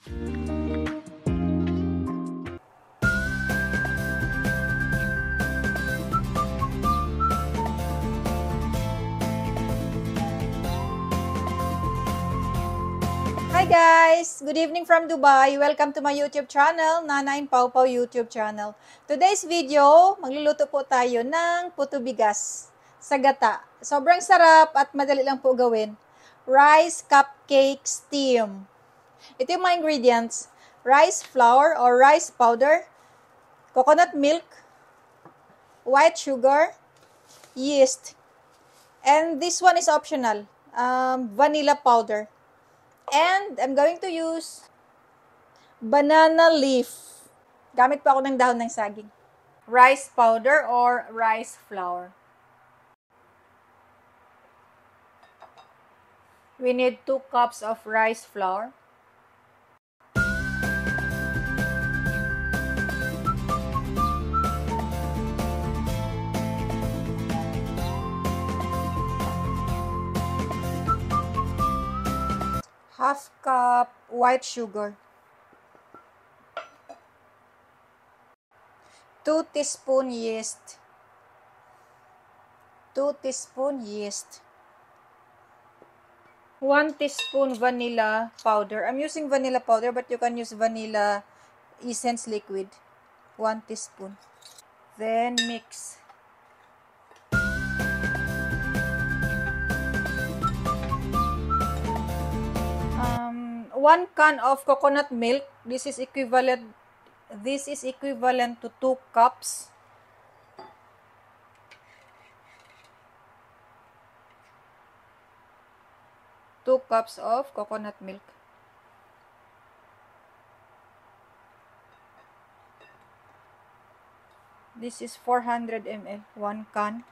Hi guys! Good evening from Dubai. Welcome to my YouTube channel, Nana in Pau Pau YouTube channel. Today's video, magluluto po tayo ng puto bigas sa gata. Sobrang sarap at madali lang po gawin. Rice cupcake steam. Ito yung mga ingredients. Rice flour or rice powder, coconut milk, white sugar, yeast, and this one is optional, vanilla powder. And I'm going to use banana leaf. Gamit pa ako ng dahon ng saging. Rice powder or rice flour. We need 2 cups of rice flour. Half cup white sugar. 2 teaspoon yeast. 2 teaspoon yeast. 1 teaspoon vanilla powder. I'm using vanilla powder, but you can use vanilla essence liquid. 1 teaspoon. Then mix. 1 can of coconut milk. This is equivalent to 2 cups. Two cups of coconut milk. This is 400 ml, 1 can.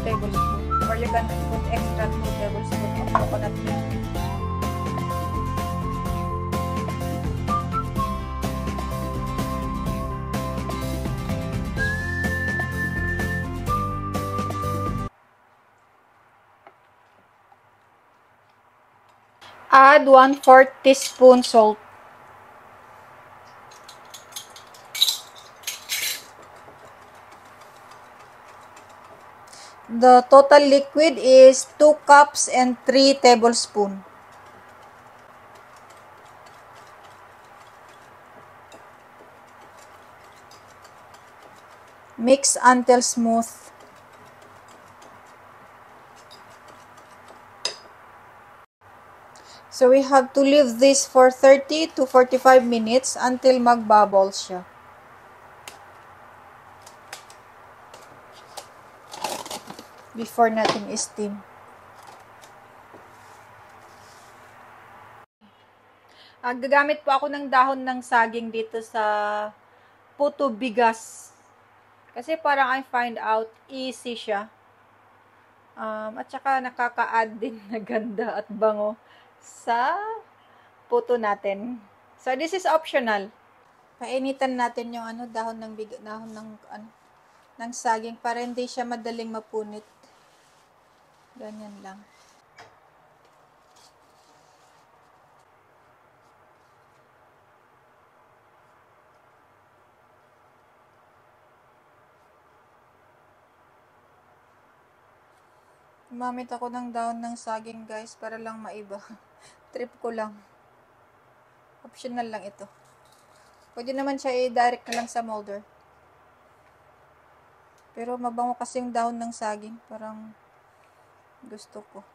Tablespoon, or you can put extra 2 tablespoons of coconut milk. Add 1/4 teaspoon salt. The total liquid is 2 cups and 3 tablespoons. Mix until smooth. So we have to leave this for 30 to 45 minutes until mag-bubbles siya. Before natin i-steam. Gagamit po ako ng dahon ng saging dito sa puto bigas. Kasi parang I find out easy siya. At saka nakaka-add din na ganda at bango sa puto natin. So this is optional. Painitan natin yung dahon ng saging para hindi siya madaling mapunit. Ganyan lang. Gumamit ako ng dahon ng saging, guys, para lang maiba. Trip ko lang. Optional lang ito. Pwede naman siya i-direct na lang sa molder. Pero mabango kasi yung dahon ng saging. Parang gusto ko.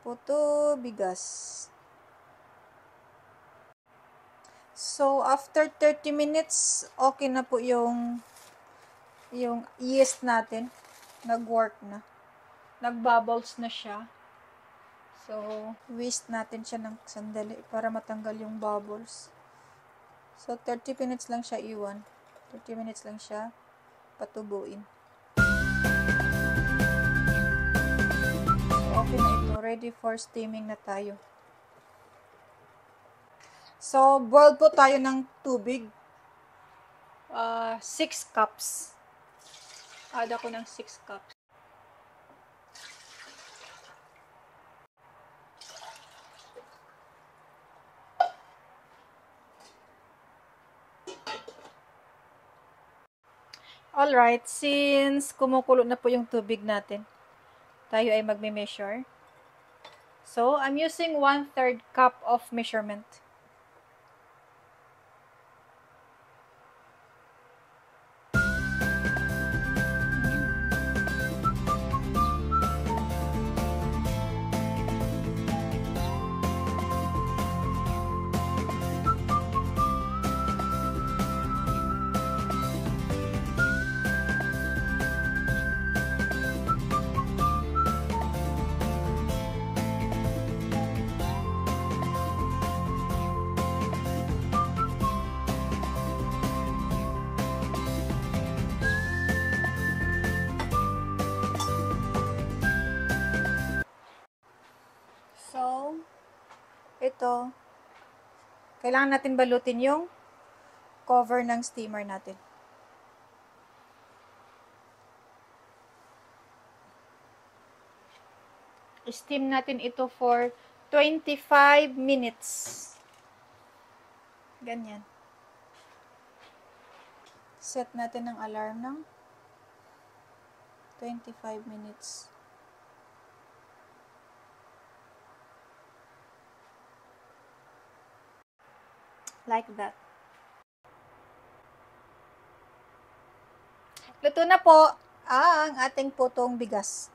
Puto bigas. So, after 30 minutes, okay na po yung yeast natin. Nag-work na. Nag-bubbles na siya. So, whisk natin siya ng sandali para matanggal yung bubbles. So, 30 minutes lang siya iwan. 30 minutes lang siya patubuin. ready for steaming na tayo. So, boil po tayo ng tubig. 6 cups. Add ako ng 6 cups. Alright, since kumukulo na po yung tubig natin, tayo ay magme-measure. So, I'm using 1/3 cup of measurement. So, ito, kailangan natin balutin yung cover ng steamer natin. Steam natin ito for 25 minutes. Ganyan. Set natin ng alarm ng 25 minutes. Like that. Luto na po ang ating putong bigas.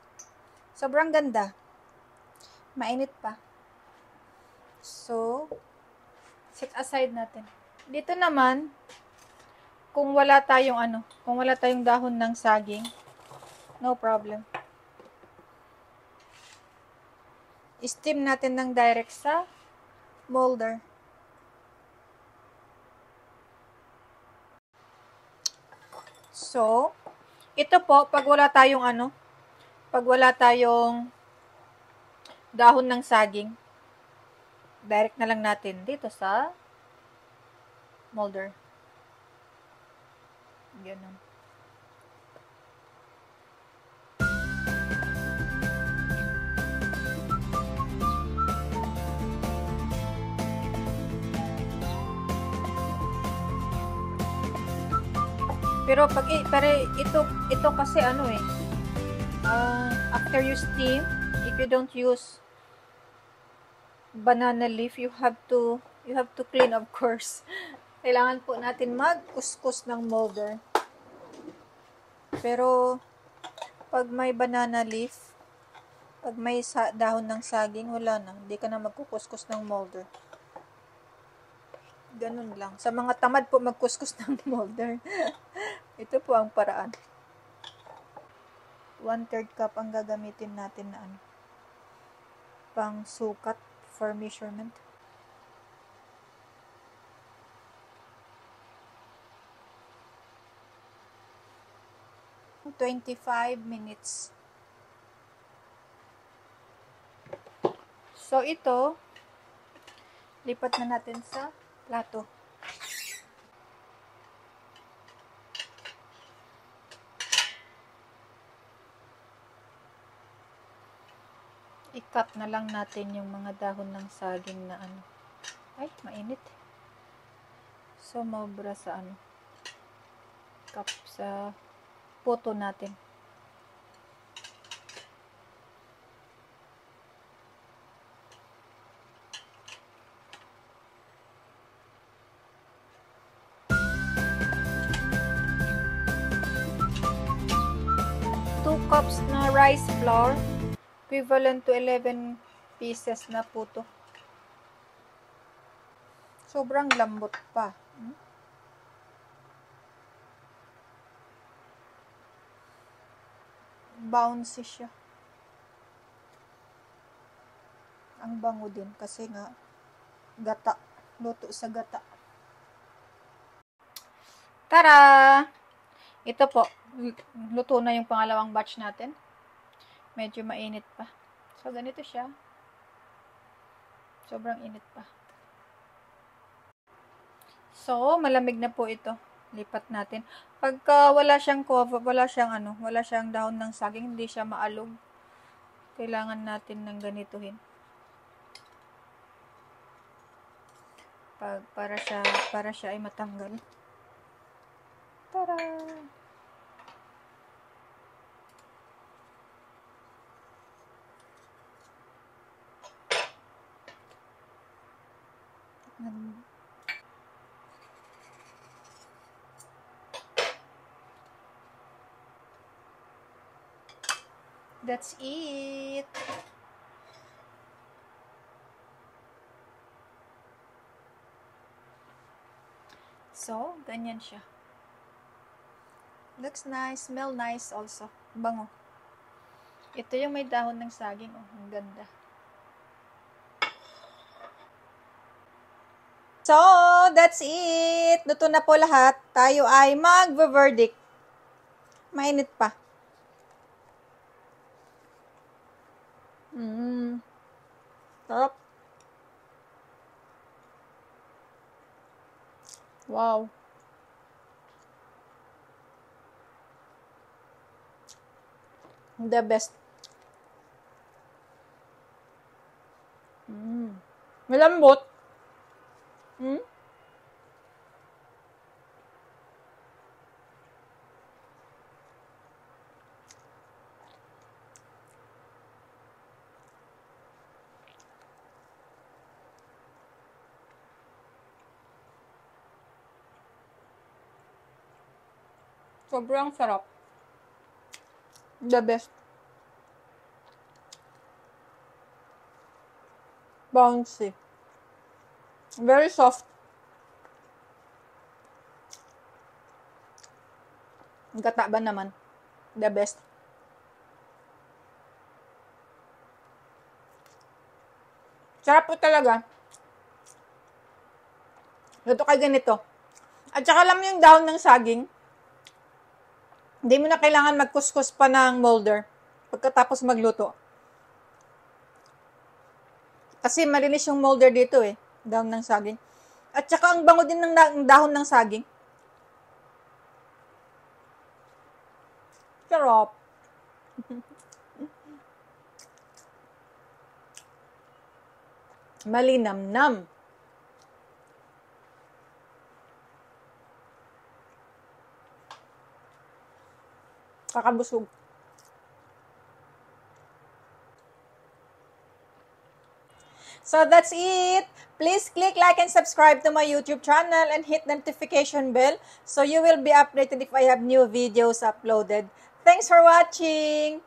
Sobrang ganda. Mainit pa. So, set aside natin. Dito naman, kung wala tayong dahon ng saging, no problem. Steam natin ng direct sa molder. So, ito po, pag wala tayong dahon ng saging, direct na lang natin dito sa molder. Ganun. Pero ito kasi after you steam, if you don't use banana leaf, you have to clean, of course. Kailangan po natin magkuskus ng molder. Pero pag may banana leaf, pag may dahon ng saging, wala na. Hindi ka na magkukuskus ng molder. Ganun lang. Sa mga tamad po magkuskus ng molder. Ito po ang paraan. 1/3 cup ang gagamitin natin na pang sukat for measurement. – 25 minutes. So, ito, lipat na natin sa plato. I-cut na lang natin yung mga dahon ng saging na ay, mainit. So, mabra sa cup sa puto natin. Two cups na rice flour, equivalent to 11 pieces na puto. Sobrang lambot pa. Bouncy siya. Ang bango din kasi nga gata. Luto sa gata. Tara! Ito po, luto na yung pangalawang batch natin. Medyo mainit pa. So, ganito siya. Sobrang init pa. So, malamig na po ito. Lipat natin. Pagka wala siyang cover, wala siyang dahon ng saging, hindi siya maalog. Kailangan natin ng ganituhin. Para siya ay matanggal. Tara! That's it. So, ganyan siya. Looks nice, smell nice also. Bango. Ito yung may dahon ng saging. Oh, ang ganda. So, that's it. Luto na po lahat. Tayo ay mag-verdict. Mainit pa. Sarap. Wow. The best. Malambot. Sobrang sarap. The best. Bouncy. Very soft. Ang gata ba naman? The best. Sarap po talaga. Luto kay ganito. At saka alam mo yung dahon ng saging? Hindi mo na kailangan magkuskus pa ng molder pagkatapos magluto. Kasi malinis yung molder dito eh. Dahon ng saging. At saka ang bango din ng dahon ng saging. Sarap. Malinamnam. Kakabusog. So that's it. Please click like and subscribe to my YouTube channel and hit the notification bell so you will be updated if I have new videos uploaded. Thanks for watching.